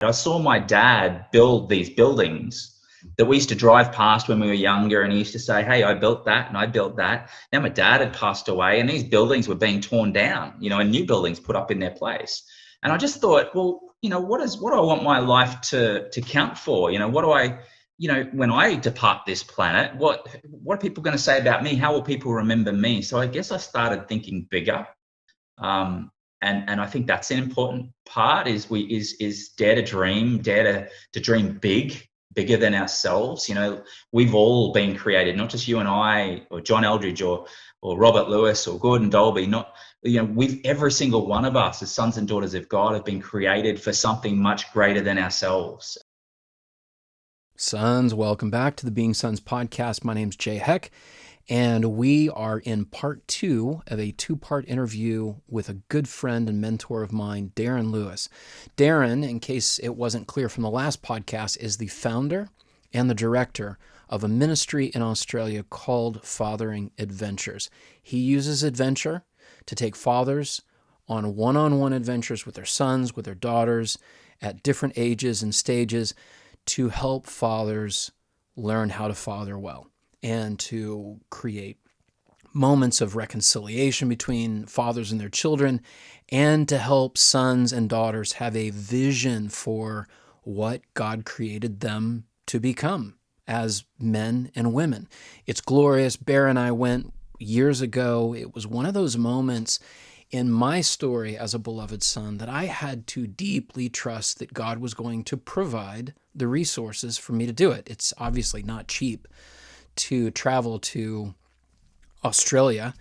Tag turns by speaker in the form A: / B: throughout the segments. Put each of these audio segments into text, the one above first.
A: I saw my dad build these buildings that we used to drive past when we were younger, and he used to say, "Hey, I built that and I built that." Now my dad had passed away, and these buildings were being torn down, and new buildings put up in their place. And I just thought, well, what do I want my life to count for? What do I, when I depart this planet, what are people going to say about me? How will people remember me? So I guess I started thinking bigger. Um, and I think that's an important part is dare to dream, dare to dream bigger than ourselves. We've all been created, not just you and I, or John Eldridge, or Robert Lewis, or Gordon Dolby. Not we've every single one of us as sons and daughters of God have been created for something much greater than ourselves.
B: Sons, welcome back to the Being Sons podcast. My name's Jay Heck, and we are in part 2 of a 2-part interview with a good friend and mentor of mine, Darren Lewis. Darren, in case it wasn't clear from the last podcast, is the founder and the director of a ministry in Australia called Fathering Adventures. He uses adventure to take fathers on one-on-one adventures with their sons, with their daughters, at different ages and stages, to help fathers learn how to father well and to create moments of reconciliation between fathers and their children, and to help sons and daughters have a vision for what God created them to become as men and women. It's glorious. Bear and I went years ago. It was one of those moments in my story as a beloved son that I had to deeply trust that God was going to provide the resources for me to do it. It's obviously not cheap to travel to Australia,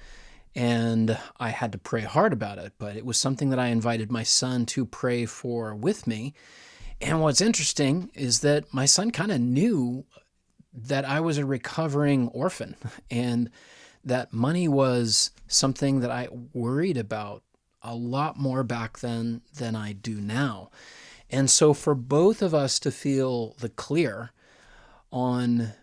B: and I had to pray hard about it, but it was something that I invited my son to pray for with me. And what's interesting is that my son kind of knew that I was a recovering orphan, and that money was something that I worried about a lot more back then than I do now. And so for both of us to feel the clear on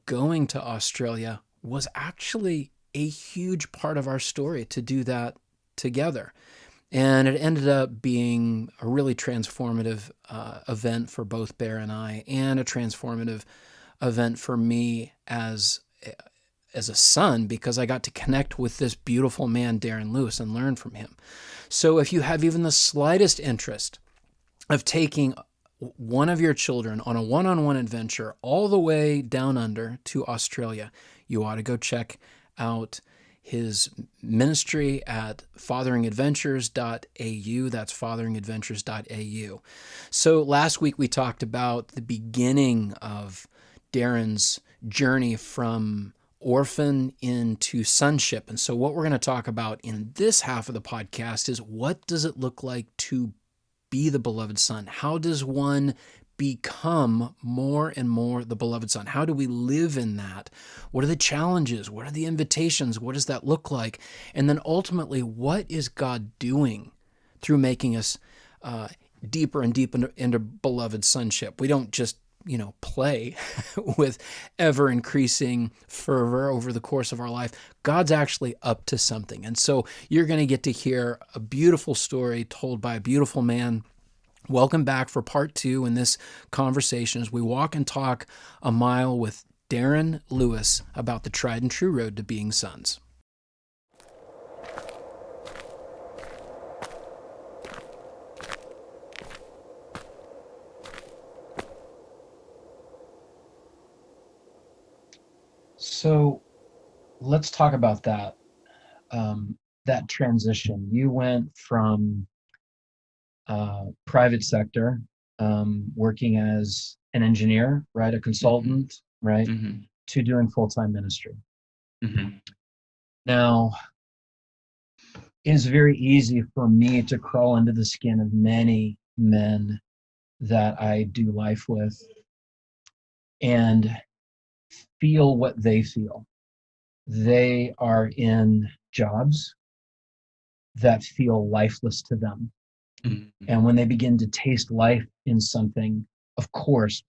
B: going to Australia was actually a huge part of our story, to do that together. And it ended up being a really transformative event for both Bear and I, and a transformative event for me as a son, because I got to connect with this beautiful man, Darren Lewis, and learn from him. So if you have even the slightest interest of taking one of your children on a one-on-one adventure all the way down under to Australia, you ought to go check out his ministry at fatheringadventures.au. That's fatheringadventures.au. So last week we talked about the beginning of Darren's journey from orphan into sonship. And so what we're going to talk about in this half of the podcast is, what does it look like to be the beloved son? How does one become more and more the beloved son? How do we live in that? What are the challenges? What are the invitations? What does that look like? And then ultimately, what is God doing through making us deeper and deeper into beloved sonship? We don't just play with ever increasing fervor over the course of our life. God's actually up to something. And so you're going to get to hear a beautiful story told by a beautiful man. Welcome back for part 2 in this conversation as we walk and talk a mile with Darren Lewis about the tried and true road to being sons. So let's talk about that, that transition. You went from private sector, working as an engineer, right, a consultant, right, to doing full-time ministry. Now, it's very easy for me to crawl into the skin of many men that I do life with and feel what they feel. They are in jobs that feel lifeless to them. And when they begin to taste life in something, of course,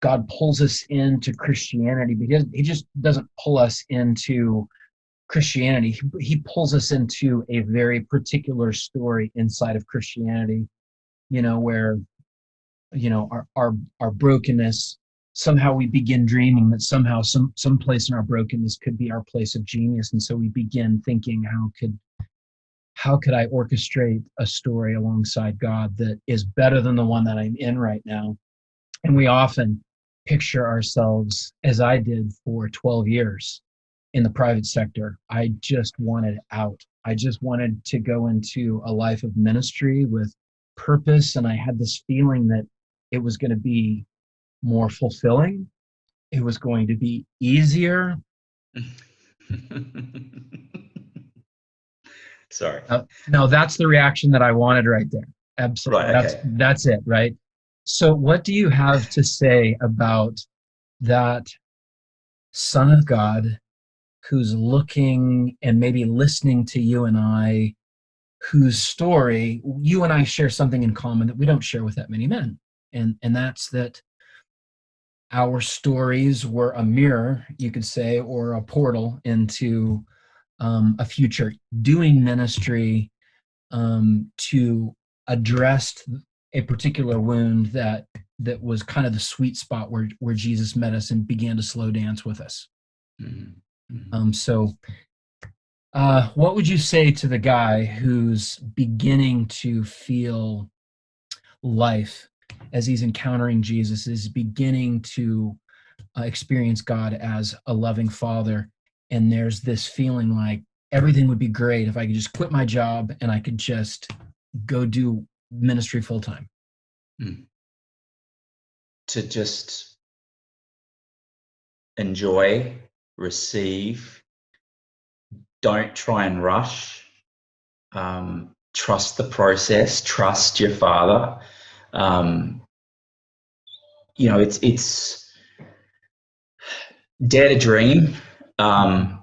B: God pulls us into Christianity, because he just doesn't pull us into Christianity. He pulls us into a very particular story inside of Christianity, where our brokenness, somehow we begin dreaming that somehow some place in our brokenness could be our place of genius. And so we begin thinking, how could I orchestrate a story alongside God that is better than the one that I'm in right now? And we often picture ourselves, as I did for 12 years in the private sector. I just wanted out. I just wanted to go into a life of ministry with purpose. And I had this feeling that it was going to be more fulfilling. It was going to be easier.
A: Sorry.
B: No, that's the reaction that I wanted right there. Absolutely.
A: Right. Okay.
B: That's it, right? So what do you have to say about that Son of God who's looking and maybe listening to you and I, whose story, you and I share something in common that we don't share with that many men. And that's that our stories were a mirror, you could say, or a portal into a future doing ministry to address a particular wound that was kind of the sweet spot where Jesus met us and began to slow dance with us.
A: Mm-hmm.
B: So what would you say to the guy who's beginning to feel life as he's encountering Jesus, is beginning to experience God as a loving father, and there's this feeling like everything would be great if I could just quit my job and I could just go do ministry full time?
A: To just enjoy, receive, don't try and rush, trust the process, trust your father. It's dare to dream, and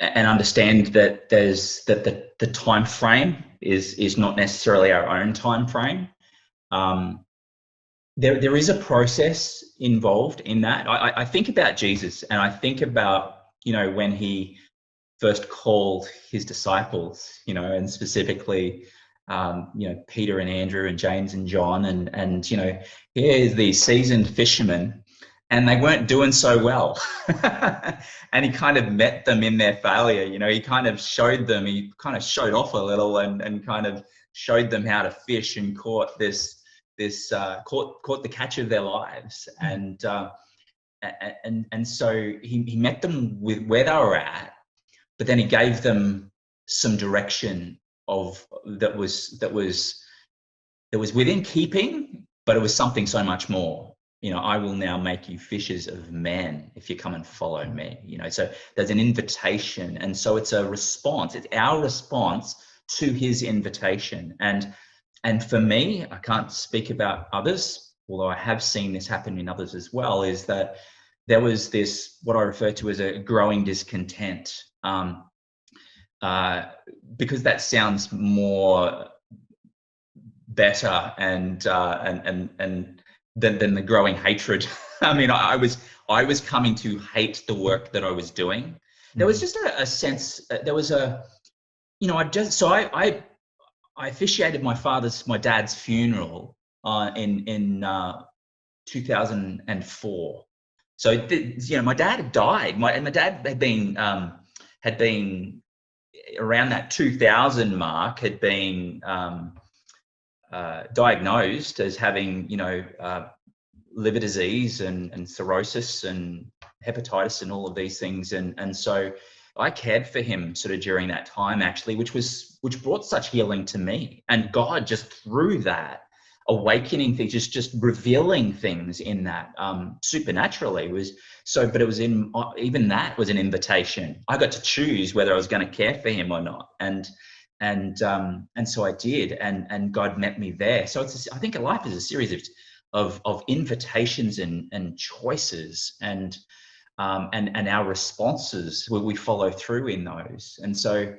A: understand that the time frame is not necessarily our own time frame. There is a process involved in that. I think about Jesus, and I think about, when he first called his disciples, and specifically, Peter and Andrew and James and John, and here's these seasoned fishermen, and they weren't doing so well. And he kind of met them in their failure. He kind of showed off a little, and kind of showed them how to fish, and caught the catch of their lives. And so he met them with where they were at, but then he gave them some direction that was within keeping, but it was something so much more. I will now make you fishers of men if you come and follow me. So there's an invitation, and so it's a response. It's our response to his invitation. And for me, I can't speak about others, although I have seen this happen in others as well, is that there was this, what I refer to as a growing discontent, because that sounds more better and than the growing hatred. I mean, I was coming to hate the work that I was doing. There was just a sense. There was a, I officiated my dad's funeral in 2004. So my dad had died. My dad had been around that 2000 mark, had been diagnosed as having liver disease and cirrhosis and hepatitis and all of these things, and so I cared for him sort of during that time, actually, which brought such healing to me. And God, just through that, awakening things, just revealing things in that supernaturally was so. But it was even that was an invitation. I got to choose whether I was going to care for him or not, and so I did, and God met me there. So I think life is a series of invitations and choices, and our responses where we follow through in those. And so,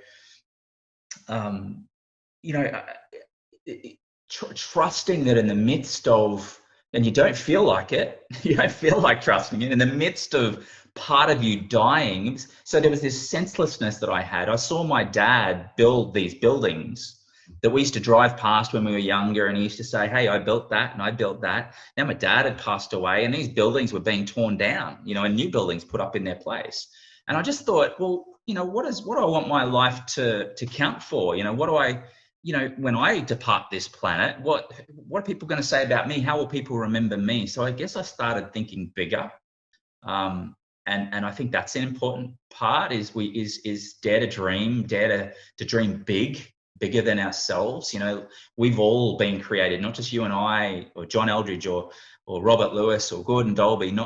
A: trusting that in the midst of, and you don't feel like it, you don't feel like trusting it, in the midst of part of you dying. So there was this senselessness that I had. I saw my dad build these buildings that we used to drive past when we were younger, and he used to say, hey, I built that and I built that. Now my dad had passed away and these buildings were being torn down, and new buildings put up in their place. And I just thought, well, what do I want my life to count for? What do I, when I depart this planet, what are people going to say about me? How will people remember me? So I guess I started thinking bigger. And I think that's an important part is dare to dream, dare to dream bigger than ourselves. We've all been created, not just you and I or John Eldridge or Robert Lewis or Gordon Dolby,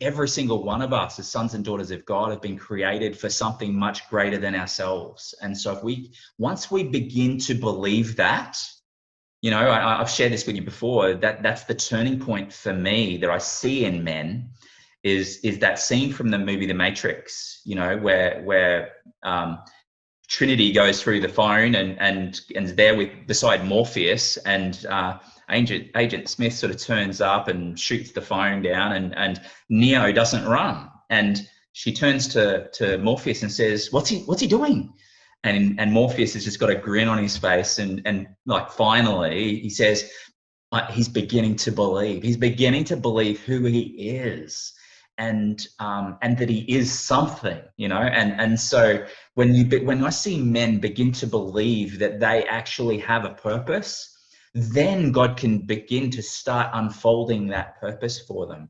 A: every single one of us as sons and daughters of God have been created for something much greater than ourselves. And so once we begin to believe that, I've shared this with you before, that's the turning point for me that I see in men is that scene from the movie The Matrix, where Trinity goes through the phone and is there beside Morpheus, and Agent Smith sort of turns up and shoots the phone down, and Neo doesn't run, and she turns to Morpheus and says, what's he doing? And Morpheus has just got a grin on his face, and like finally he says, he's beginning to believe. He's beginning to believe who he is, and that he is something, and so when I see men begin to believe that they actually have a purpose, then God can begin to start unfolding that purpose for them.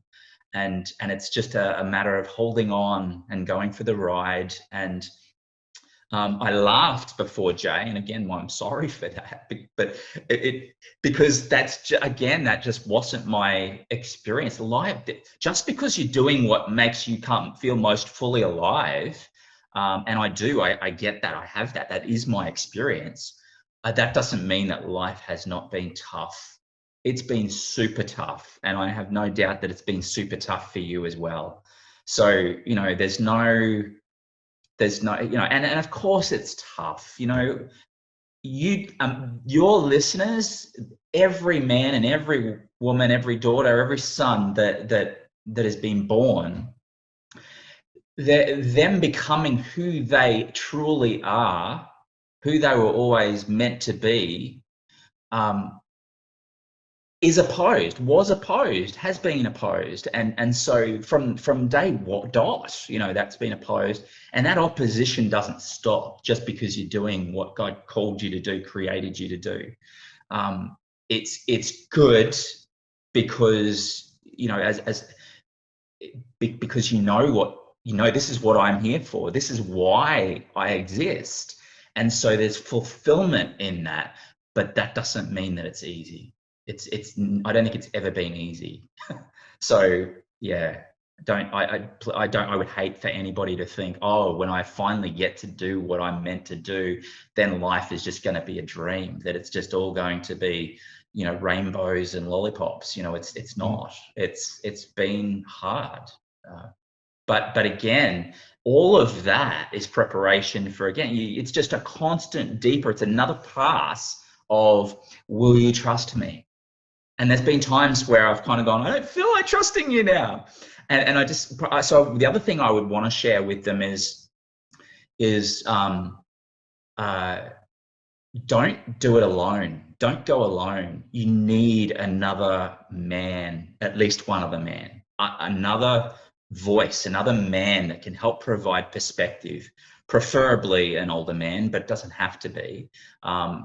A: And it's just a matter of holding on and going for the ride. And I laughed before, Jay, and again, I'm sorry for that, but because that just wasn't my experience. Life, just because you're doing what makes you feel most fully alive, and I get that, I have that is my experience. That doesn't mean that life has not been tough. It's been super tough, and I have no doubt that it's been super tough for you as well. So, there's no, and of course it's tough. Your listeners, every man and every woman, every daughter, every son that has been born, them becoming who they truly are, who they were always meant to be, is opposed, was opposed, has been opposed, and so from day dot, that's been opposed, and that opposition doesn't stop just because you're doing what God called you to do, created you to do. It's good because because this is what I'm here for. This is why I exist, and so there's fulfillment in that. But that doesn't mean that it's easy. I don't think it's ever been easy. So yeah, I would hate for anybody to think, oh, when I finally get to do what I'm meant to do, then life is just going to be a dream, that it's just all going to be, rainbows and lollipops. It's not. It's been hard. But again, all of that is preparation for, again, it's just a constant deeper, it's another pass of, will you trust me? And there's been times where I've kind of gone, I don't feel like trusting you now. And so the other thing I would want to share with them is don't do it alone. Don't go alone. You need another man, at least one other man, another voice, another man that can help provide perspective, preferably an older man, but doesn't have to be.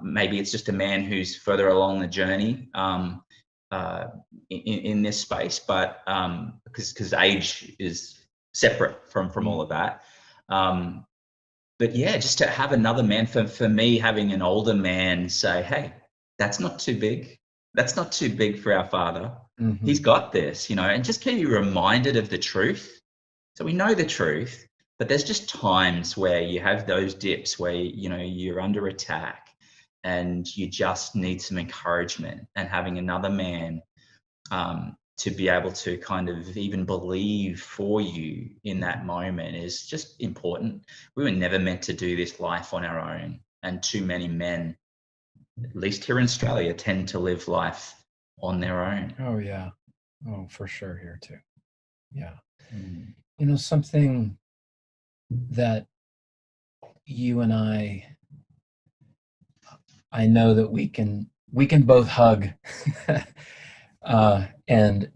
A: Maybe it's just a man who's further along the journey in this space, but because age is separate from all of that. But yeah, just to have another man, for me, having an older man say, hey, that's not too big. That's not too big for our Father. Mm-hmm. He's got this, and just keep you reminded of the truth. So we know the truth, but there's just times where you have those dips where, you're under attack and you just need some encouragement, and having another man to be able to kind of even believe for you in that moment is just important. We were never meant to do this life on our own, and too many men, at least here in Australia, tend to live life on their own.
B: Oh yeah. Oh, for sure here too. Yeah. Something that you and I I know that we can both hug and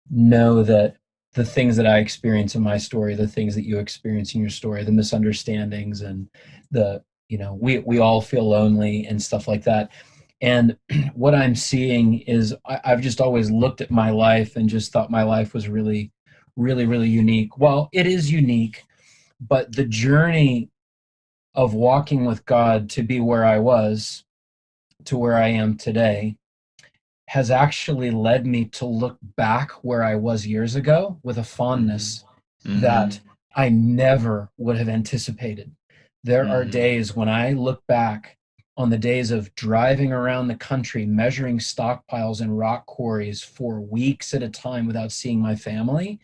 B: know that the things that I experience in my story, the things that you experience in your story, the misunderstandings and the, we all feel lonely and stuff like that. And what I'm seeing is I've just always looked at my life and just thought my life was really, really, really unique. Well, it is unique, but the journey of walking with God to be where I was to where I am today has actually led me to look back where I was years ago with a
A: Mhm.
B: fondness that
A: Mhm.
B: I never would have anticipated. There are
A: Mhm.
B: days when I look back on the days of driving around the country, measuring stockpiles and rock quarries for weeks at a time without seeing my family.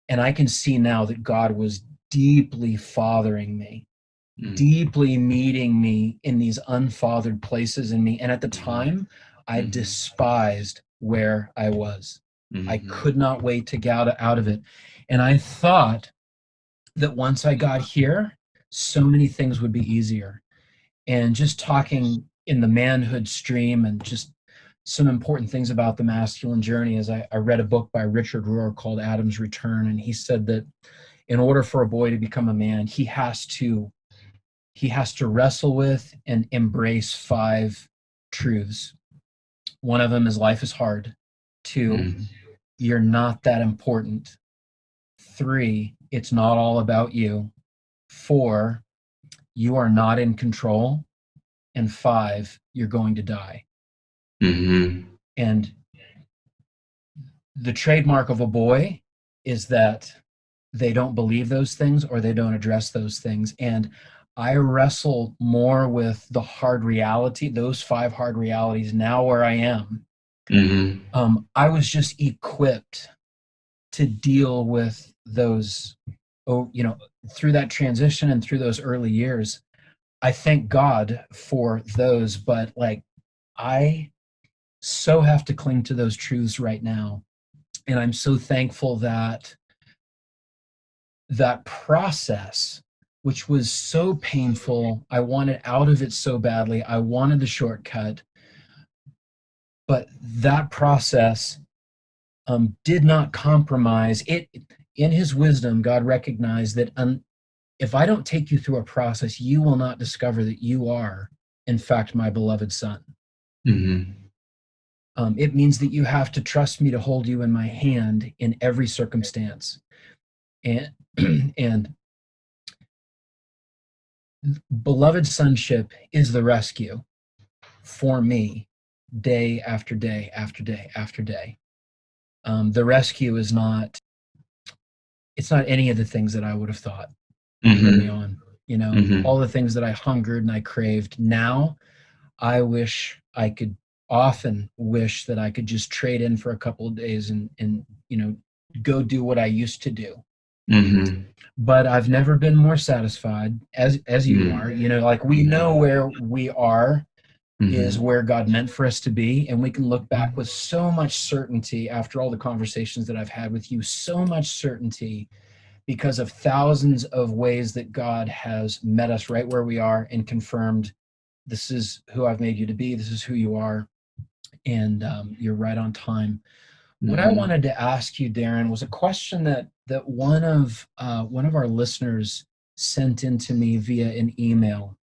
B: And I can see now that God was deeply fathering me,
A: Mhm.
B: deeply meeting me in these unfathered places in me. And at the
A: Mhm.
B: time, I
A: Mhm.
B: despised where I was. I
A: Mhm.
B: could not wait to get out of it. And I thought that once I got here, so many things would be easier. And just talking in the manhood stream and just some important things about the masculine journey is I read a book by Richard Rohr called Adam's Return. And he said that in order for a boy to become a man, he has to wrestle with and embrace five truths. One of them is life is hard. Two,
A: Mhm.
B: you're not that important. Three, it's not all about you. Four, you are not in control. And five, you're going to die.
A: Mhm.
B: And the trademark of a boy is that they don't believe those things or they don't address those things. And I wrestle more with the hard reality, those five hard realities now where I am.
A: Mhm.
B: I was just equipped to deal with those, oh, through that transition and through those early years. I thank God for those, but like I so have to cling to those truths right now. And I'm so thankful that that process, which was so painful, I wanted out of it so badly. I wanted the shortcut, but that process did not compromise it. In his wisdom, God recognized that if I don't take you through a process, you will not discover that you are, in fact, my beloved son.
A: Mhm.
B: It means that you have to trust me to hold you in my hand in every circumstance. And and beloved sonship is the rescue for me day after day after day after day. The rescue is not, it's not any of the things that I would have thought early
A: Mhm.
B: on.
A: Mhm.
B: All the things that I hungered and I craved. Now I wish I could, often wish that I could just trade in for a couple of days and go do what I used to do.
A: Mhm.
B: But I've never been more satisfied as you
A: Mhm.
B: are. Like we know where we are is
A: Mhm.
B: where God meant for us to be. And we can look back with so much certainty after all the conversations that I've had with you, so much certainty because of thousands of ways that God has met us right where we are and confirmed this is who I've made you to be, this is who you are, and you're right on time. What I
A: Mhm.
B: wanted to ask you, Darren, was a question that one of our listeners sent in to me via an email,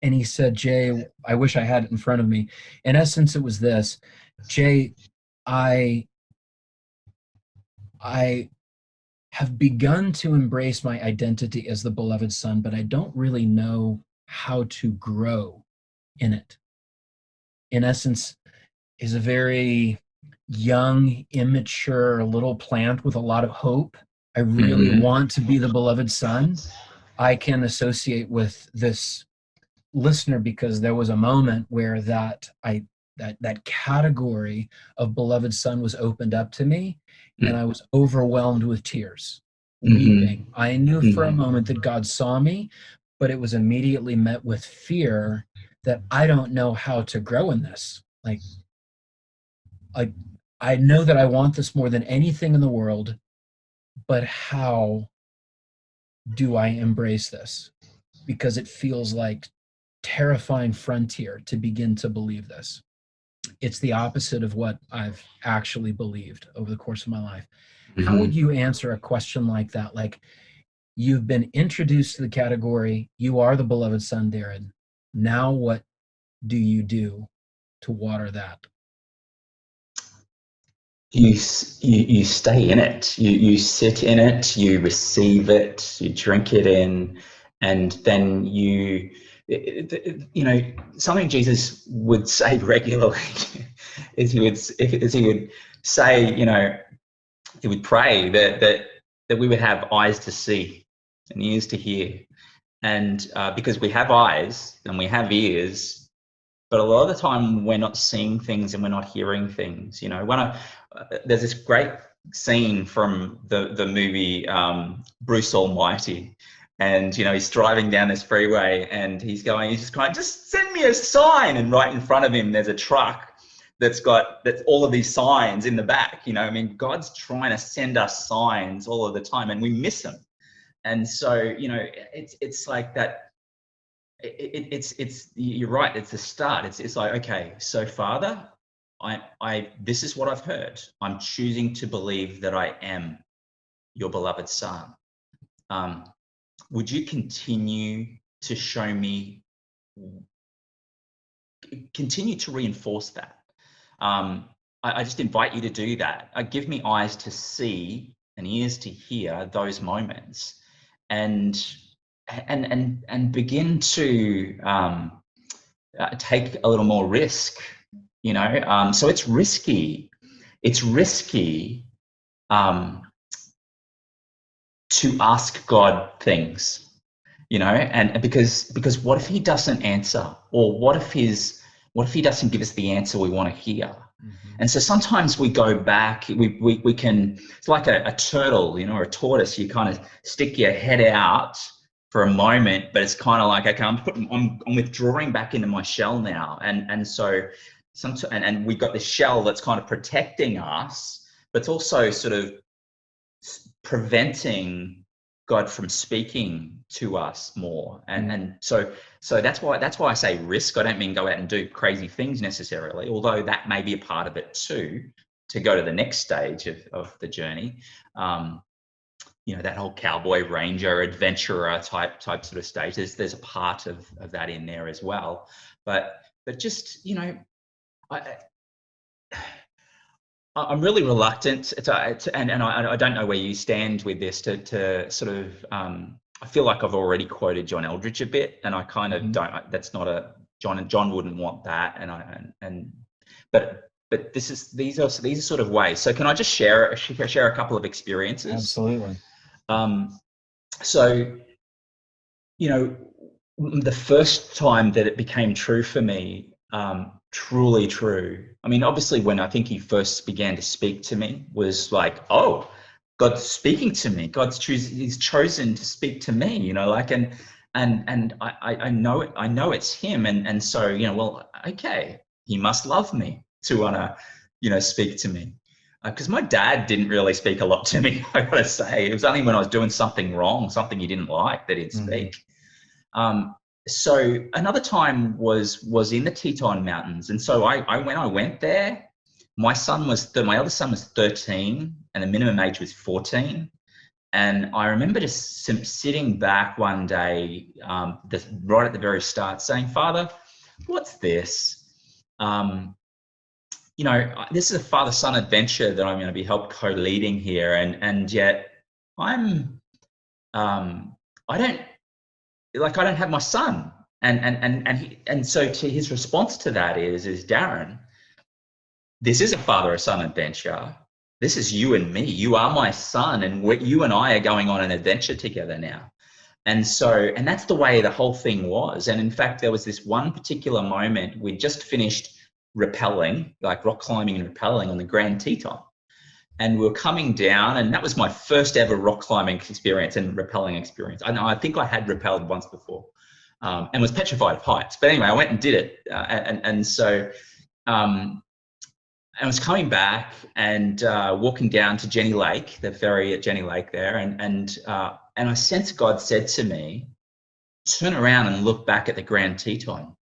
B: and he said, Jay, I wish I had it in front of me. In essence, it was this: Jay, I I have begun to embrace my identity as the beloved son, but I don't really know how to grow in it. In essence, is a very young, immature little plant with a lot of hope. I really
A: Mhm.
B: want to be the beloved son. I can associate with this listener because there was a moment where that category of beloved son was opened up to me, and I was overwhelmed with tears, weeping.
A: Mhm.
B: I knew for a
A: Mhm.
B: moment that God saw me, but it was immediately met with fear that I don't know how to grow in this. Like I know that I want this more than anything in the world, but how do I embrace this? Because it feels like terrifying frontier to begin to believe this. It's the opposite of what I've actually believed over the course of my life. How would you answer a question like that? Like, you've been introduced to the category, you are the beloved son, Darren. Now what do you do to water that?
A: You stay in it. You sit in it. You receive it. You drink it in, and then something Jesus would say regularly is he would say, he would pray that we would have eyes to see and ears to hear, and because we have eyes and we have ears, but a lot of the time we're not seeing things and we're not hearing things. There's this great scene from the movie Bruce Almighty, and he's driving down this freeway and he's just crying, just send me a sign, and right in front of him there's a truck that's all of these signs in the back. God's trying to send us signs all of the time and we miss them. And so it's like that. It's you're right. It's the start. It's like, okay, so Father, this is what I've heard. I'm choosing to believe that I am your beloved son. Would you continue to show me, continue to reinforce that? I just invite you to do that. Give me eyes to see and ears to hear those moments, and begin to take a little more risk. So it's risky. It's risky to ask God things, and because what if he doesn't answer, or what if he doesn't give us the answer we want to hear? Mm-hmm. And so sometimes we go back, we can, it's like a turtle, or a tortoise. You kind of stick your head out for a moment, but it's kind of like, okay, I'm withdrawing back into my shell now. And so and we've got this shell that's kind of protecting us, but it's also sort of preventing God from speaking to us more. And so that's why I say risk. I don't mean go out and do crazy things necessarily, although that may be a part of it too, to go to the next stage of the journey. That whole cowboy, ranger, adventurer type sort of stage. There's a part of that in there as well. But just, I'm really reluctant and I don't know where you stand with this to sort of, I feel like I've already quoted John Eldridge a bit, and I kind of don't, that's not John wouldn't want that. But these are sort of ways. So can I just share a couple of experiences?
B: Absolutely.
A: So, the first time that it became true for me, truly true. I mean, obviously when I think he first began to speak to me was like, oh, God's speaking to me. He's chosen to speak to me, and I know it. I know it's him. And so, well, okay, he must love me to want to, speak to me. Because my dad didn't really speak a lot to me, I gotta say. It was only when I was doing something wrong, something he didn't like, that he'd speak. So another time was in the Teton Mountains. And so when I went there, my other son was 13 and the minimum age was 14. And I remember just sitting back one day, right at the very start, saying, Father, what's this? This is a father-son adventure that I'm going to be co-leading here. And yet I don't have my son. And so to his response to that is Darren, this is a father-son adventure. This is you and me. You are my son, and you and I are going on an adventure together now. And that's the way the whole thing was. And in fact, there was this one particular moment, we'd just finished rappelling, like rock climbing and rappelling on the Grand Teton. And we were coming down, and that was my first ever rock climbing experience and rappelling experience. I think I had rappelled once before, and was petrified of heights. But anyway, I went and did it. So I was coming back and walking down to Jenny Lake, the ferry at Jenny Lake there, and I sensed God said to me, turn around and look back at the Grand Teton.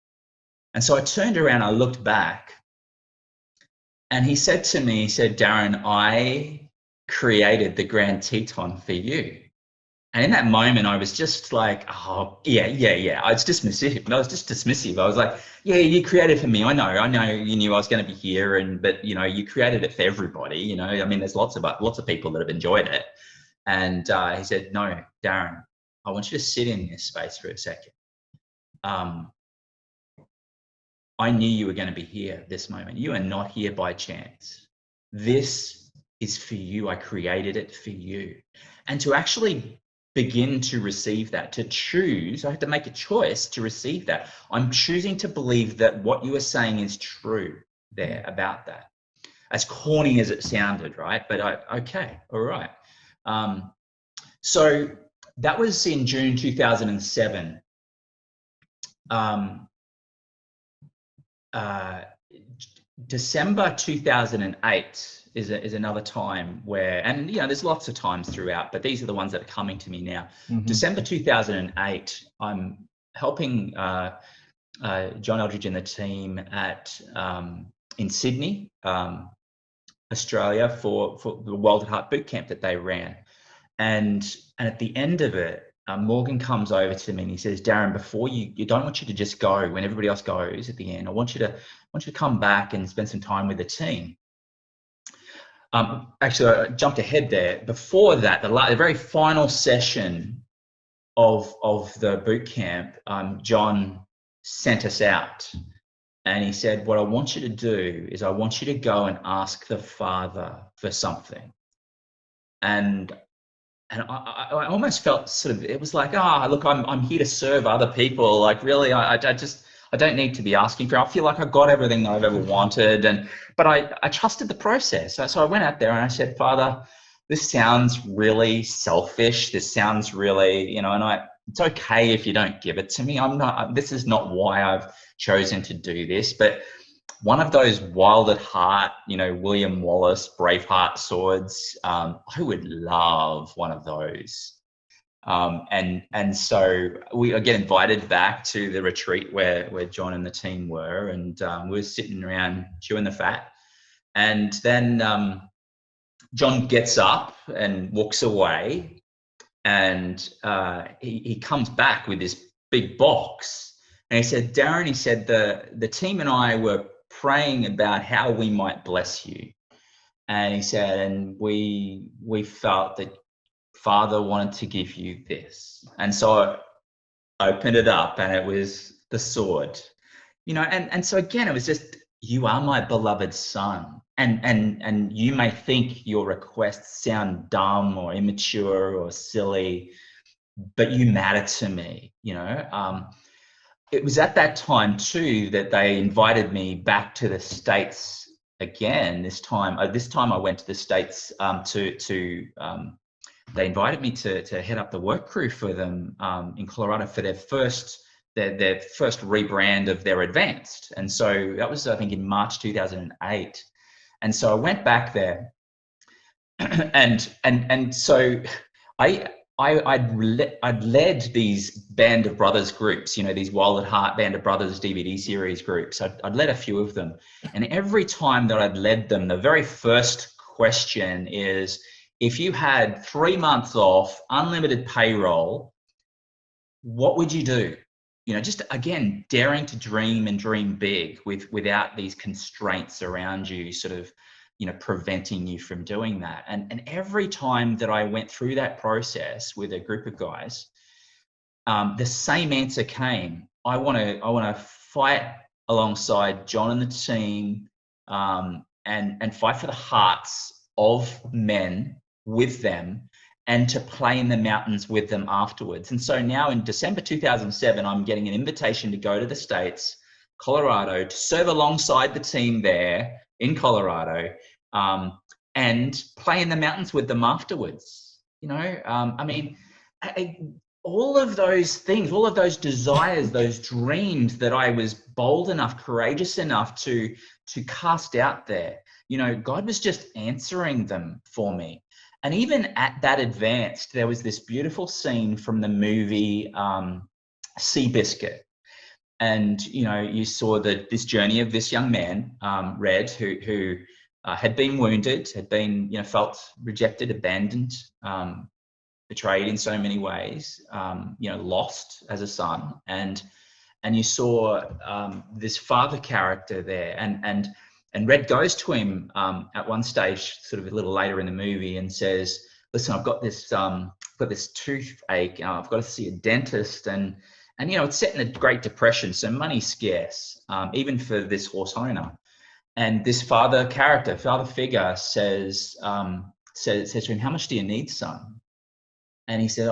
A: And so I turned around, I looked back, and he said to me, he said, Darren, I created the Grand Teton for you. And in that moment, I was just like, oh, yeah. I was dismissive. I was like, yeah, you created it for me. I know you knew I was going to be here, but you created it for everybody. I mean, there's lots of people that have enjoyed it. And he said, no, Darren, I want you to sit in this space for a second. I knew you were going to be here this moment. You are not here by chance. This is for you. I created it for you. And to actually begin to receive that, to choose, I had to make a choice to receive that. I'm choosing to believe that what you are saying is true there about that. As corny as it sounded, right? But okay, all right. So that was in June 2007. December 2008 is another time where, and there's lots of times throughout, but these are the ones that are coming to me now. Mm-hmm. December 2008, I'm helping John Eldridge and the team in Sydney, Australia, for the World at Heart boot camp that they ran, and at the end of it, Morgan comes over to me and he says, Darren, before you don't want you to just go when everybody else goes at the end. I want you to come back and spend some time with the team. Actually, I jumped ahead there. Before that, the very final session of the boot camp, John sent us out and he said, what I want you to do is I want you to go and ask the Father for something. And I almost felt sort of, it was like, look, I'm here to serve other people. Like, really, I don't need to be asking for it. I feel like I got everything that I've ever wanted. But I trusted the process. So I went out there and I said, Father, this sounds really selfish. This sounds really, it's okay if you don't give it to me. This is not why I've chosen to do this. But one of those wild at heart, William Wallace, Braveheart swords, I would love one of those. And so we get invited back to the retreat where John and the team were, and we were sitting around chewing the fat. And then John gets up and walks away, and he comes back with this big box. And he said, Darren, he said, the team and I were praying about how we might bless you. And he said, and we felt that Father wanted to give you this. And so I opened it up and it was the sword, and so again, it was just, you are my beloved son. And you may think your requests sound dumb or immature or silly, but you matter to me, It was at that time too that they invited me back to the States again. This time I went to the States they invited me to head up the work crew for them in Colorado for their first rebrand of their advanced. And so that was, I think, in March 2008. And so I went back there, and so I'd led these Band of Brothers groups, these Wild at Heart Band of Brothers DVD series groups. I'd led a few of them. And every time that I'd led them, the very first question is, if you had 3 months off, unlimited payroll, what would you do? Just again, daring to dream and dream big without these constraints around you, sort of, preventing you from doing that. And every time that I went through that process with a group of guys, the same answer came. I want to fight alongside John and the team, and fight for the hearts of men with them, and to play in the mountains with them afterwards. And so now in December 2007, I'm getting an invitation to go to the States, Colorado, to serve alongside the team there in Colorado, and play in the mountains with them afterwards. All of those things, all of those desires, those dreams that I was bold enough, courageous enough to cast out there, God was just answering them for me. And even at that advanced, there was this beautiful scene from the movie Seabiscuit. And, you know, you saw this journey of this young man, Red, who had been wounded, had been, you know, felt rejected, abandoned, betrayed in so many ways, you know, lost as a son. And you saw this father character there. And Red goes to him at one stage, sort of a little later in the movie, and says, listen, I've got this toothache. I've got to see a dentist. And, you know, it's set in a Great Depression, so money's scarce, even for this horse owner. And this father figure says to him, how much do you need, son? And he said,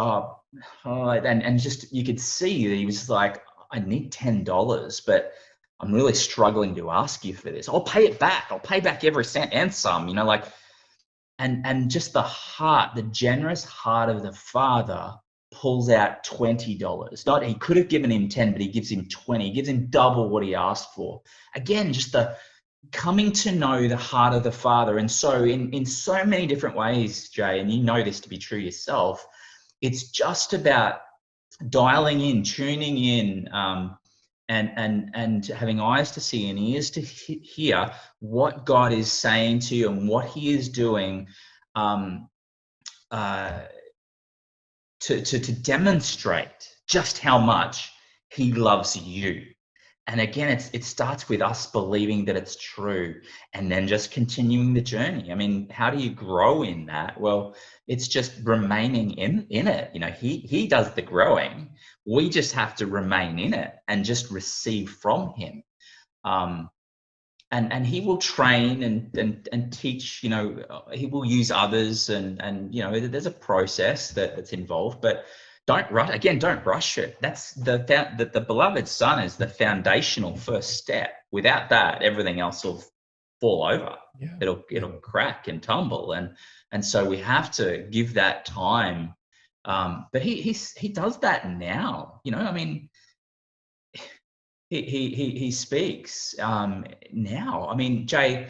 A: and just, you could see that he was like, I need $10, but I'm really struggling to ask you for this. I'll pay it back. I'll pay back every cent and some, you know, like, and just the generous heart of the father pulls out $20. Not, he could have given him 10, but he gives him 20. He gives him double what he asked for. Again, just the coming to know the heart of the father. And so in so many different ways, Jay, and you know this to be true yourself, it's just about dialing in, tuning in, and having eyes to see and ears to hear what God is saying to you and what he is doing, to demonstrate just how much he loves you. And again, it starts with us believing that it's true and then just continuing the journey. I mean, how do you grow in that? Well, it's just remaining in it. You know, he does the growing. We just have to remain in it and just receive from him. And he will train and teach, you know, he will use others and you know, there's a process that's involved, but don't rush it. That's the beloved son is the foundational first step. Without that, everything else will fall over. Yeah. It'll crack and tumble. And so we have to give that time. But he does that now, you know, I mean, he speaks now. I mean, Jay,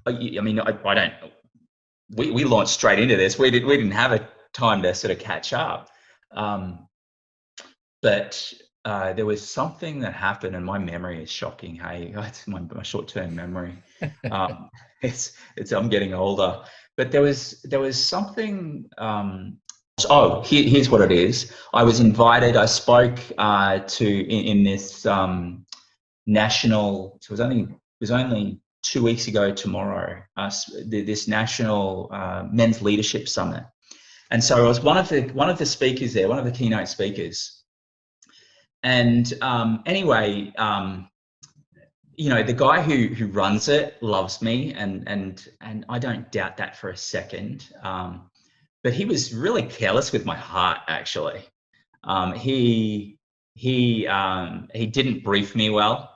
A: I mean, I don't, we launched straight into this. We didn't have a time to sort of catch up. But there was something that happened, and my memory is shocking. Hey, it's my short-term memory. It's I'm getting older. But there was something. Here's what it is. I was invited. I spoke in this national. So it was only 2 weeks ago tomorrow. This national men's leadership summit. And so I was one of the speakers there, one of the keynote speakers. And anyway, you know, the guy who runs it loves me, and I don't doubt that for a second. But he was really careless with my heart, actually. He didn't brief me well.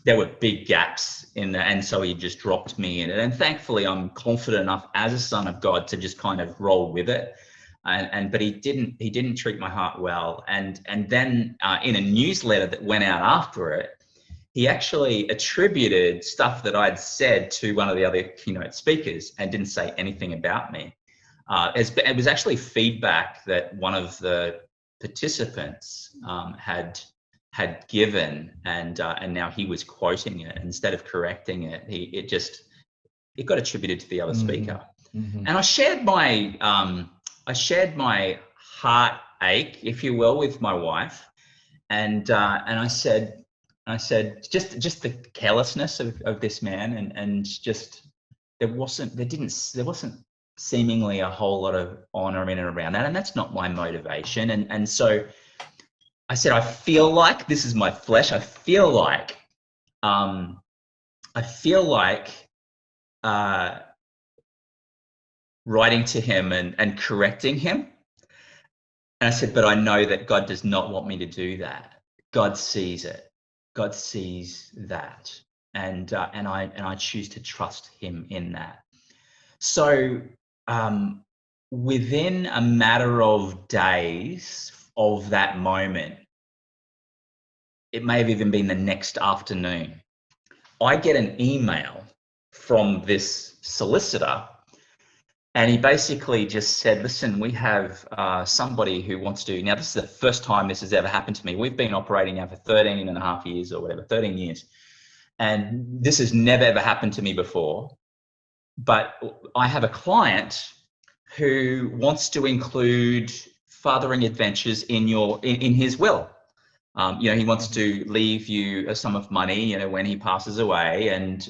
A: There were big gaps in there, and so he just dropped me in it. And thankfully, I'm confident enough as a son of God to just kind of roll with it. But he didn't treat my heart well. And then in a newsletter that went out after it, he actually attributed stuff that I'd said to one of the other keynote speakers and didn't say anything about me. It was actually feedback that one of the participants had given, and now he was quoting it instead of correcting it. It got attributed to the other speaker. Mm-hmm. And I shared my heartache, if you will, with my wife, and I said just the carelessness of this man, and just there wasn't seemingly a whole lot of honor in and around that, and that's not my motivation. And so I said, I feel like this is my flesh. I feel like writing to him and correcting him. And I said, but I know that God does not want me to do that. God sees it. God sees that, and I choose to trust him in that. So within a matter of days of that moment, it may have even been the next afternoon, I get an email from this solicitor, And he basically just said, listen, we have somebody who wants to, now this is the first time this has ever happened to me. We've been operating now for 13 and a half years or whatever, 13 years. And this has never ever happened to me before. But I have a client who wants to include fathering adventures in his will. He wants to leave you a sum of money, when he passes away, and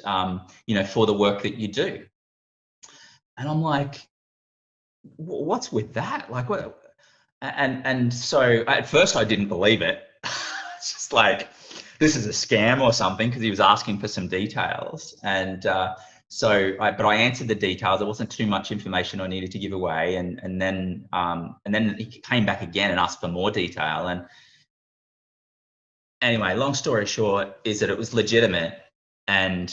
A: for the work that you do. And I'm like, what's with that? Like, what? And so at first I didn't believe it. It's just like, this is a scam or something, because he was asking for some details. And but I answered the details. There wasn't too much information I needed to give away. And then he came back again and asked for more detail. And anyway, long story short is that it was legitimate. And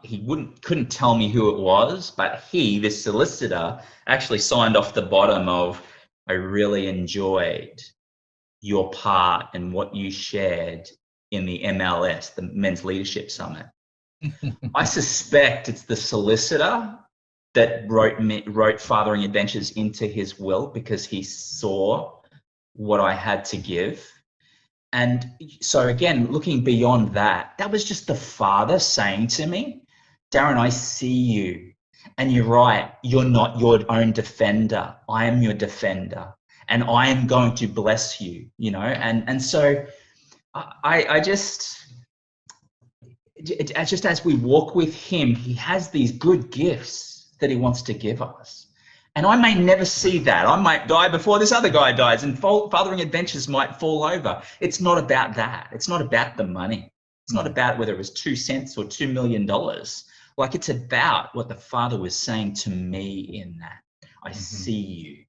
A: he couldn't tell me who it was, but this solicitor, actually signed off the bottom of, I really enjoyed your part and what you shared in the MLS, the Men's Leadership Summit. I suspect it's the solicitor that wrote Fathering Adventures into his will, because he saw what I had to give. And so again, looking beyond that, that was just the Father saying to me, Darren, I see you. And you're right, you're not your own defender. I am your defender. And I am going to bless you, And so I just as we walk with him, he has these good gifts that he wants to give us. And I may never see that. I might die before this other guy dies, and Fathering Adventures might fall over. It's not about that. It's not about the money. It's not about whether it was 2 cents or $2 million. Like, it's about what the Father was saying to me in that. I see you.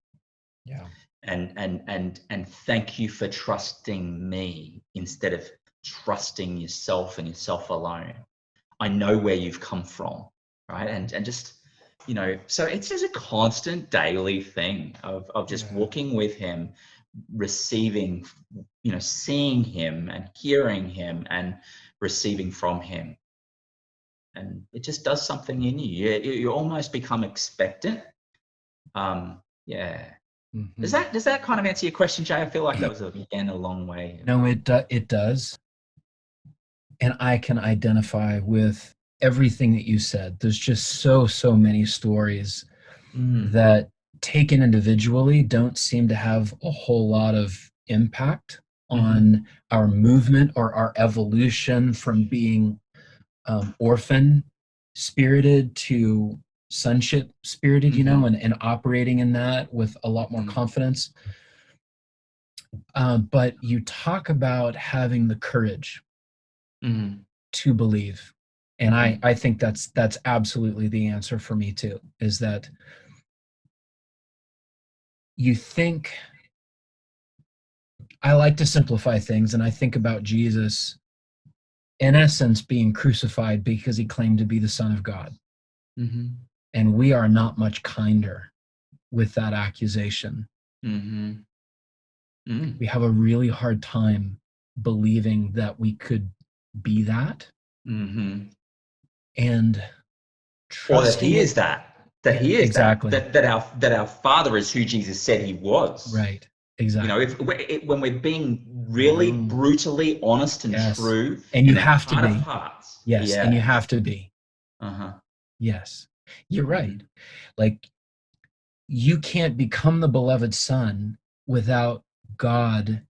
B: Yeah.
A: And thank you for trusting me instead of trusting yourself and yourself alone. I know where you've come from, right? And just, so it's just a constant daily thing of just walking with him, receiving, seeing him and hearing him and receiving from him. And it just does something in you. You almost become expectant. Does that kind of answer your question, Jay? I feel like that was again a long way.
B: No, it does. And I can identify with everything that you said. There's just so many stories that, taken individually, don't seem to have a whole lot of impact on our movement or our evolution from being orphan spirited to sonship spirited, and operating in that with a lot more confidence. But you talk about having the courage to believe. And I think that's absolutely the answer for me too, is that you think, I like to simplify things, and I think about Jesus in essence being crucified because he claimed to be the Son of God. And we are not much kinder with that accusation. We have a really hard time believing that we could be that. And
A: or that he is that he is
B: exactly
A: that our Father is who Jesus said he was.
B: Right. Exactly.
A: When we're being really brutally honest and true,
B: and you have to be.
A: Hearts.
B: Yes, and you have to be. Yes, you're right. Like, you can't become the beloved Son without God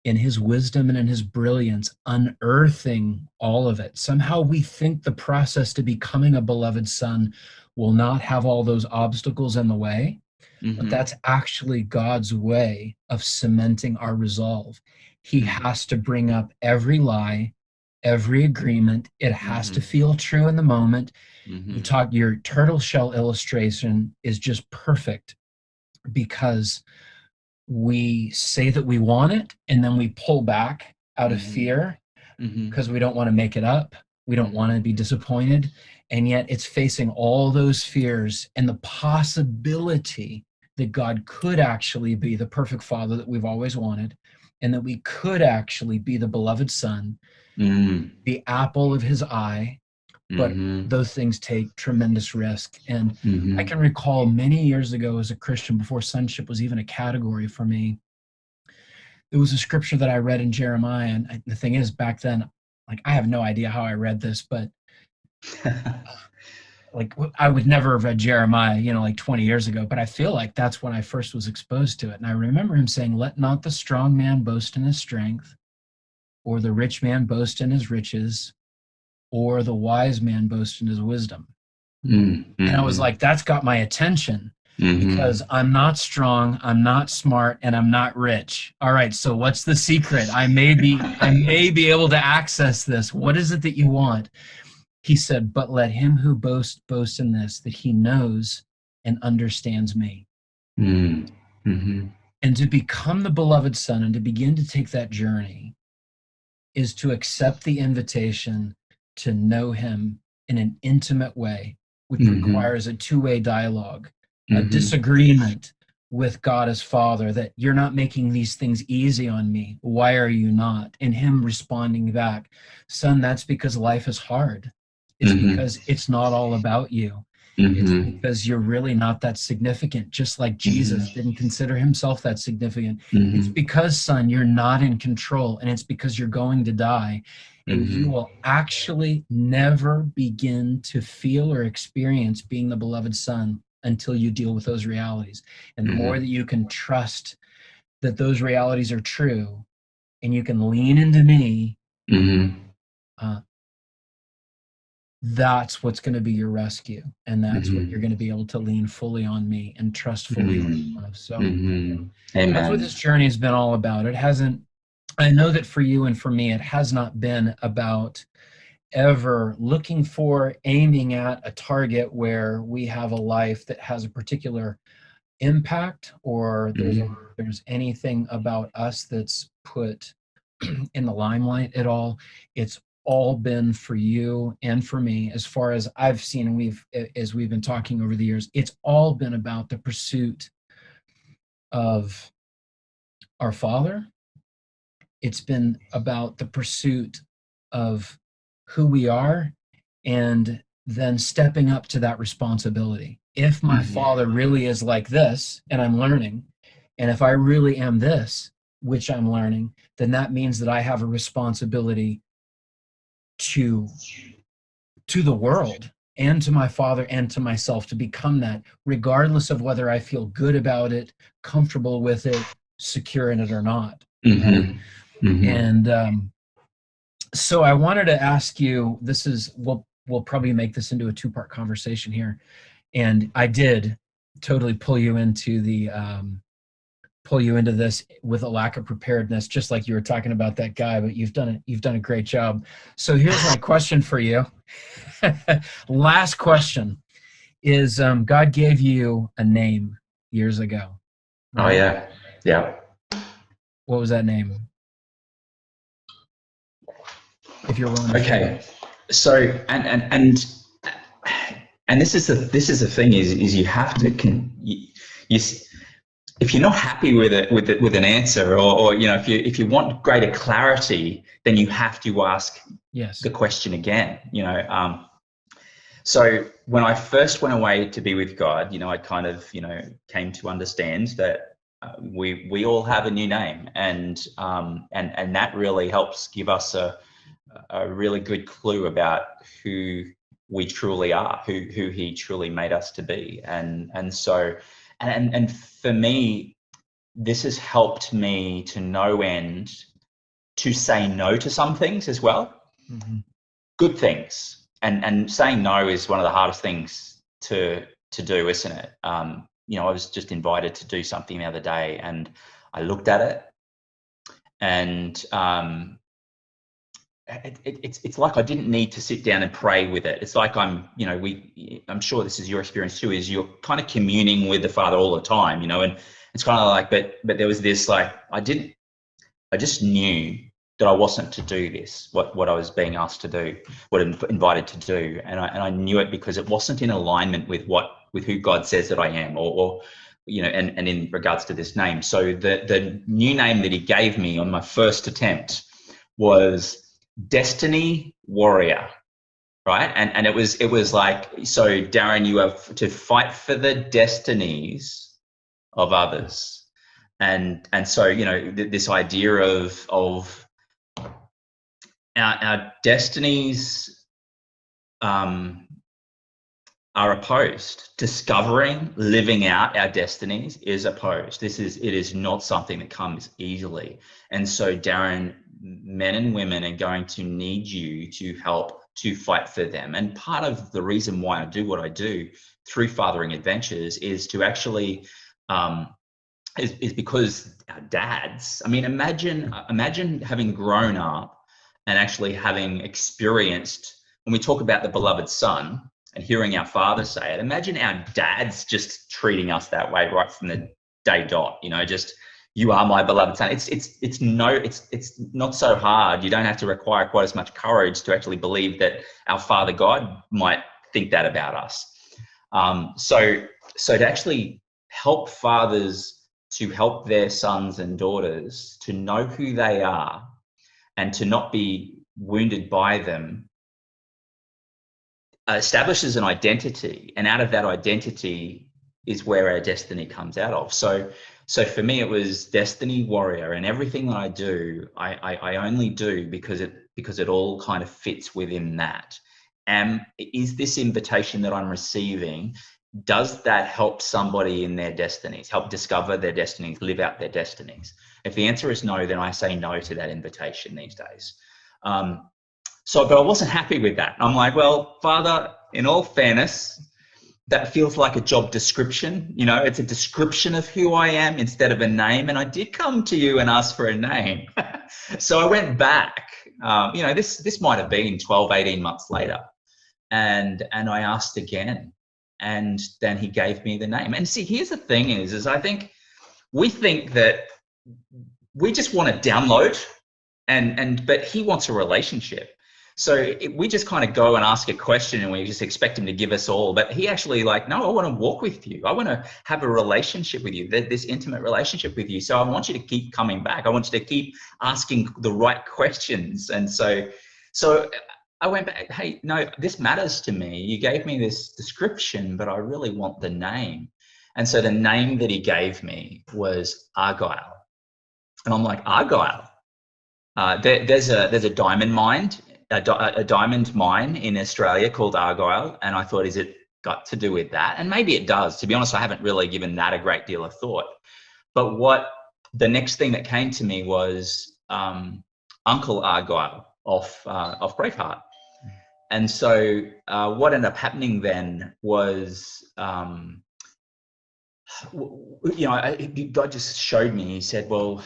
B: in his wisdom and in his brilliance unearthing all of it. Somehow we think the process to becoming a beloved son will not have all those obstacles in the way, but that's actually God's way of cementing our resolve. He has to bring up every lie, every agreement. It has to feel true in the moment. Your turtle shell illustration is just perfect, because we say that we want it, and then we pull back out of fear because we don't want to make it up. We don't want to be disappointed. And yet it's facing all those fears and the possibility that God could actually be the perfect Father that we've always wanted, and that we could actually be the beloved Son, the apple of his eye, but
A: Mm-hmm.
B: those things take tremendous risk. And I
A: Mm-hmm.
B: can recall many years ago as a Christian, before sonship was even a category for me, there was a scripture that I read in Jeremiah. And the thing is, back then, like, I have no idea how I read this, but like, I would never have read Jeremiah, like 20 years ago, but I feel like that's when I first was exposed to it. And I remember him saying, "Let not the strong man boast in his strength, or the rich man boast in his riches, or the wise man boast in his wisdom." And I was
A: Mm-hmm.
B: like, that's got my attention,
A: Mm-hmm.
B: because I'm not strong, I'm not smart, and I'm not rich. All right, so what's the secret? I may be able to access this. What is it that you want? He said, "But let him who boasts boast in this, that he knows and understands me."
A: Mm-hmm.
B: And to become the beloved son and to begin to take that journey is to accept the invitation to know him in an intimate way, which
A: Mm-hmm.
B: requires a two-way dialogue, a
A: Mm-hmm.
B: disagreement with God as Father, that you're not making these things easy on me. Why are you not? And him responding back, "Son, that's because life is hard. It's
A: Mm-hmm.
B: because it's not all about you. It's
A: Mm-hmm.
B: because you're really not that significant, just like Jesus didn't consider himself that significant. It's
A: Mm-hmm.
B: because, son, you're not in control, and it's because you're going to die, and you
A: Mm-hmm.
B: will actually never begin to feel or experience being the beloved son until you deal with those realities. And the more
A: Mm-hmm.
B: that you can trust that those realities are true, and you can lean into me,
A: Mm-hmm.
B: uh, that's what's going to be your rescue. And that's what you're
A: Mm-hmm.
B: going to be able to lean fully on me and trust fully on
A: Mm-hmm.
B: love. So
A: Mm-hmm.
B: that's what this
A: Amen.
B: journey has been all about. It hasn't, I know that for you and for me, it has not been about ever looking for, aiming at a target where we have a life that has a particular impact, or
A: Mm-hmm.
B: there's anything about us that's put in the limelight at all. It's all been for you and for me, as far as I've seen, and as we've been talking over the years, it's all been about the pursuit of our Father. It's been about the pursuit of who we are, and then stepping up to that responsibility. If my
A: Mm-hmm.
B: Father really is like this, and I'm learning, and if I really am this, which I'm learning, then that means that I have a responsibility to the world, and to my Father, and to myself, to become that, regardless of whether I feel good about it, comfortable with it, secure in it or not. Right.
A: Mm-hmm. Mm-hmm.
B: And so I wanted to ask you, this is, we'll probably make this into a two-part conversation here. And I did totally pull you into this with a lack of preparedness, just like you were talking about that guy, but you've done a great job. So here's my question for you. Last question is, God gave you a name years ago,
A: Oh
B: right?
A: yeah. Yeah.
B: What was that name? If you're willing to share.
A: Okay. So and this is the thing is you have to you if you're not happy with it with an answer, or if you want greater clarity, then you have to ask
B: Yes.
A: the question again. So when I first went away to be with God, I kind of came to understand that we all have a new name, and that really helps give us a really good clue about who we truly are, who He truly made us to be, and for me, this has helped me to no end to say no to some things as well,
B: Mm-hmm.
A: good things, and saying no is one of the hardest things to do, isn't it? I was just invited to do something the other day, and I looked at it, and it's like I didn't need to sit down and pray with it. It's like I'm sure this is your experience too, is you're kind of communing with the Father all the time, and it's kind of like, but there was this, like, I just knew that I wasn't to do this, what I was being asked to do, what I'm invited to do. And I knew it because it wasn't in alignment with who God says that I am, or and in regards to this name. So the new name that He gave me on my first attempt was Destiny Warrior, right? And it was like, so Darren, you have to fight for the destinies of others. And so, you know, this idea of our destinies um, are opposed. Discovering, living out our destinies is opposed. It is not something that comes easily. And so, Darren, men and women are going to need you to help to fight for them. And part of the reason why I do what I do through Fathering Adventures is to actually is because our dads. I mean, imagine having grown up and actually having experienced, when we talk about the beloved son and hearing our father say it, imagine our dads just treating us that way right from the day dot. You know, just, you are my beloved son. It's not so hard. You don't have to require quite as much courage to actually believe that our Father God might think that about us. So to actually help fathers to help their sons and daughters to know who they are and to not be wounded by them establishes an identity, and out of that identity is where our destiny comes out of. So for me, it was destiny warrior, and everything that I do, I only do because it all kind of fits within that. And is this invitation that I'm receiving, does that help somebody in their destinies, help discover their destinies, live out their destinies? If the answer is no, then I say no to that invitation these days. But I wasn't happy with that. I'm like, well, Father, in all fairness, that feels like a job description. You know, it's a description of who I am instead of a name. And I did come to you and ask for a name. So I went back, you know, this might have been 12, 18 months later. And I asked again, and then he gave me the name. And see, here's the thing is I think we think that we just want to download, but he wants a relationship. So we just kind of go and ask a question and we just expect him to give us all. But he actually like, no, I want to walk with you. I want to have a relationship with you, this intimate relationship with you. So I want you to keep coming back. I want you to keep asking the right questions. And so I went back, hey, no, this matters to me. You gave me this description, but I really want the name. And so the name that he gave me was Argyle. And I'm like, Argyle? There's a diamond mine, a diamond mine in Australia called Argyle, and I thought, is it got to do with that? And maybe it does. To be honest, I haven't really given that a great deal of thought. But what the next thing that came to me was Uncle Argyle off Braveheart. And so what ended up happening then was, you know, God just showed me. He said, well,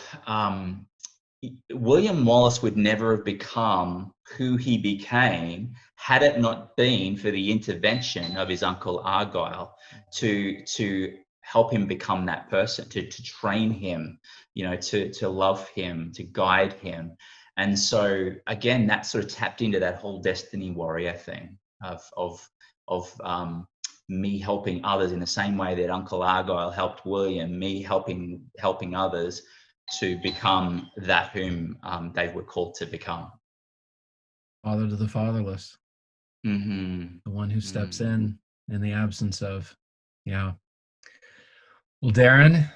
A: William Wallace would never have become who he became had it not been for the intervention of his uncle Argyle to help him become that person, to train him, you know, to love him, to guide him. And so again, that sort of tapped into that whole destiny warrior thing of me helping others in the same way that Uncle Argyle helped William, me helping others to become that whom they were called to become.
B: Father to the fatherless.
A: Mm-hmm.
B: The one who steps in the absence of. Yeah. Well, Darren,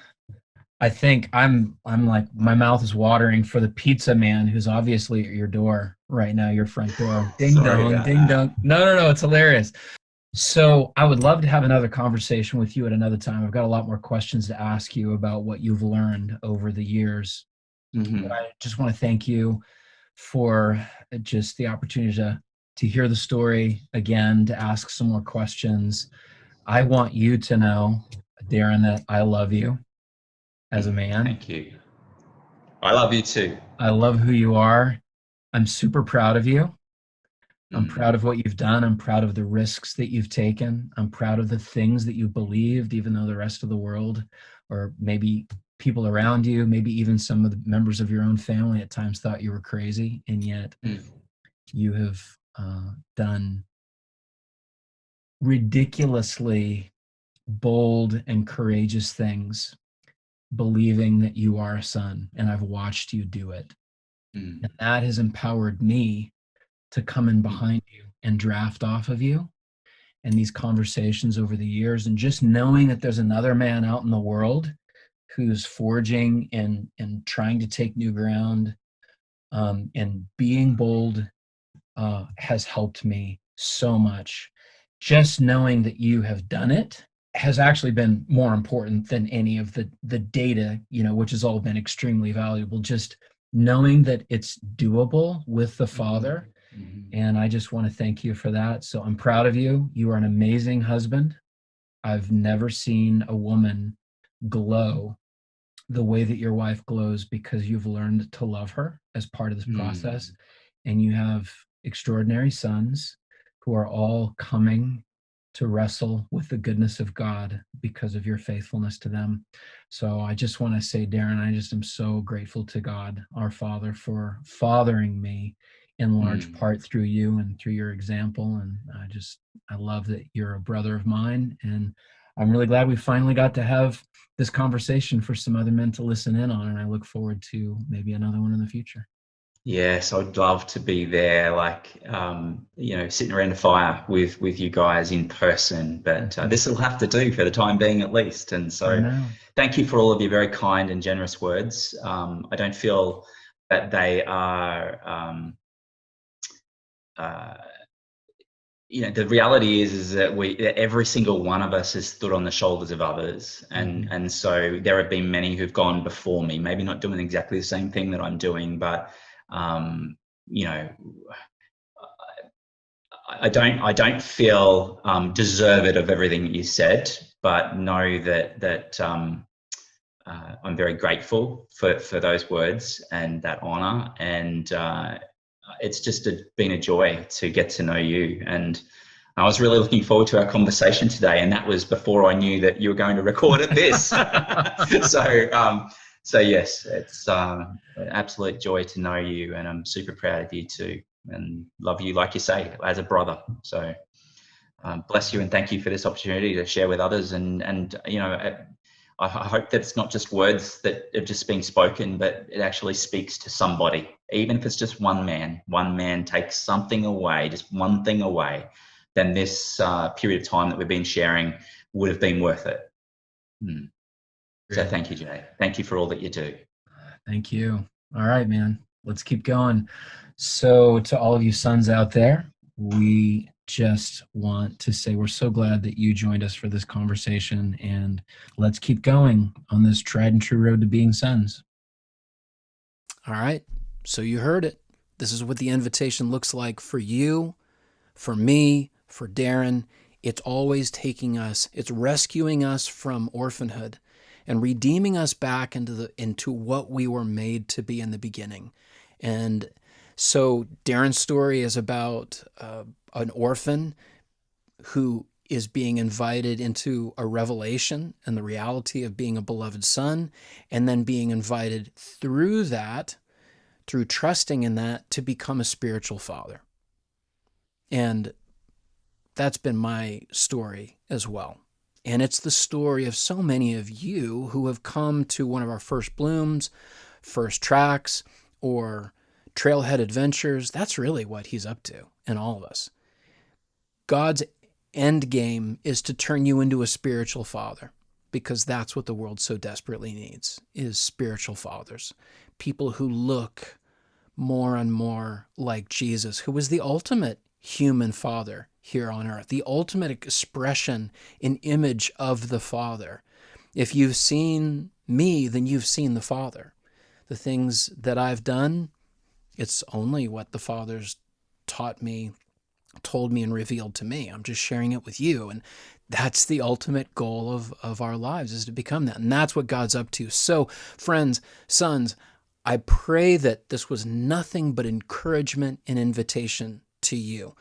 B: I think I'm like, my mouth is watering for the pizza man who's obviously at your door right now, your front door. Ding dong, ding dong. No, it's hilarious. So I would love to have another conversation with you at another time. I've got a lot more questions to ask you about what you've learned over the years. But I just want to thank you for just the opportunity to hear the story again, to ask some more questions. I want you to know, Darren, that I love you as a man.
A: Thank you. I love you too.
B: I love who you are. I'm super proud of you. I'm proud of what you've done. I'm proud of the risks that you've taken. I'm proud of the things that you believed, even though the rest of the world, or maybe people around you, maybe even some of the members of your own family at times thought you were crazy. And yet you have done ridiculously bold and courageous things, believing that you are a son. And I've watched you do it. And that has empowered me to come in behind you and draft off of you, and these conversations over the years, and just knowing that there's another man out in the world who's forging and trying to take new ground, and being bold, has helped me so much. Just knowing that you have done it has actually been more important than any of the data, which has all been extremely valuable. Just knowing that it's doable with the Father. And I just want to thank you for that. So I'm proud of you. You are an amazing husband. I've never seen a woman glow the way that your wife glows, because you've learned to love her as part of this process. And you have extraordinary sons who are all coming to wrestle with the goodness of God because of your faithfulness to them. So I just want to say, Darren, I just am so grateful to God, our Father, for fathering me in large part through you and through your example. And I love that you're a brother of mine. And I'm really glad we finally got to have this conversation for some other men to listen in on. And I look forward to maybe another one in the future.
A: Yes, I'd love to be there, sitting around a fire with you guys in person. But this will have to do for the time being, at least. And so, thank you for all of your very kind and generous words. I don't feel that they are. The reality is that every single one of us has stood on the shoulders of others, and so there have been many who've gone before me, maybe not doing exactly the same thing that I'm doing, but I don't feel deserved of everything that you said, but know that I'm very grateful for those words and that honor, and it's just been a joy to get to know you. And I was really looking forward to our conversation today, and that was before I knew that you were going to record this. So yes, it's an absolute joy to know you, and I'm super proud of you too, and love you, like you say, as a brother. So bless you, and thank you for this opportunity to share with others. And I hope that it's not just words that have just been spoken, but it actually speaks to somebody. Even if it's just one man takes something away, just one thing away, then this period of time that we've been sharing would have been worth it. So thank you, Jay. Thank you for all that you do.
B: Thank you. All right, man. Let's keep going. So to all of you sons out there, we just want to say we're so glad that you joined us for this conversation, and let's keep going on this tried and true road to being sons. All right. So you heard it. This is what the invitation looks like for you, for me, for Darren. It's always it's rescuing us from orphanhood and redeeming us back into what we were made to be in the beginning. And so Darren's story is about an orphan who is being invited into a revelation and the reality of being a beloved son, and then being invited through trusting in that, to become a spiritual father. And that's been my story as well. And it's the story of so many of you who have come to one of our First Blooms, First Tracks, or Trailhead Adventures. That's really what he's up to in all of us. God's end game is to turn you into a spiritual father, because that's what the world so desperately needs, is spiritual fathers. People who look more and more like Jesus, who was the ultimate human father here on earth, the ultimate expression and image of the Father. If you've seen me, then you've seen the Father. The things that I've done, it's only what the Father's taught me, told me, and revealed to me. I'm just sharing it with you. And that's the ultimate goal of our lives, is to become that. And that's what God's up to. So, friends, sons, I pray that this was nothing but encouragement and invitation to you.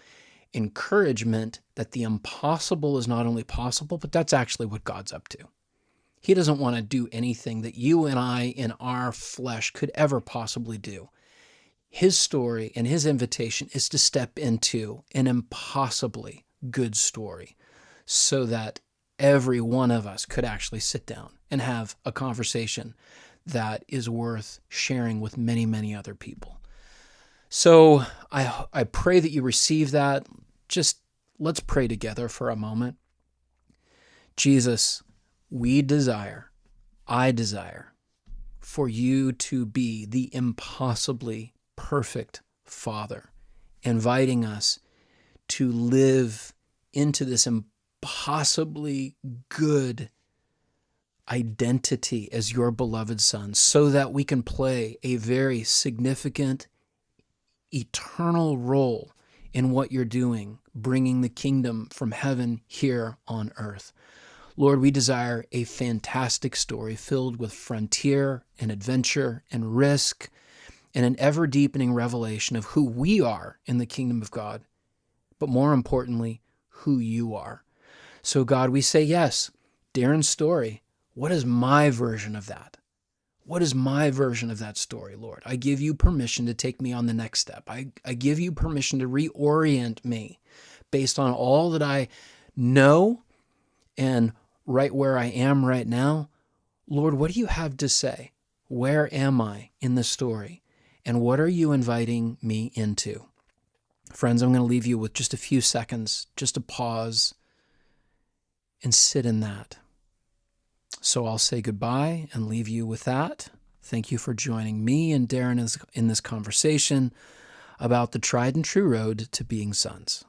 B: Encouragement that the impossible is not only possible, but that's actually what God's up to. He doesn't want to do anything that you and I in our flesh could ever possibly do. His story and his invitation is to step into an impossibly good story, so that every one of us could actually sit down and have a conversation that is worth sharing with many, many other people. So I pray that you receive that. just let's pray together for a moment. Jesus, I desire for you to be the impossibly perfect Father, inviting us to live into this impossibly good identity as your beloved Son, so that we can play a very significant, eternal role in what you're doing, bringing the kingdom from heaven here on earth. Lord, we desire a fantastic story filled with frontier and adventure and risk and an ever-deepening revelation of who we are in the kingdom of God, but more importantly, who you are. So God, we say yes, Darren's story, what is my version of that? What is my version of that story, Lord? I give you permission to take me on the next step. I give you permission to reorient me based on all that I know and right where I am right now. Lord, what do you have to say? Where am I in the story? And what are you inviting me into? Friends, I'm going to leave you with just a few seconds, just to pause and sit in that. So I'll say goodbye and leave you with that. Thank you for joining me and Darren in this conversation about the tried and true road to being sons.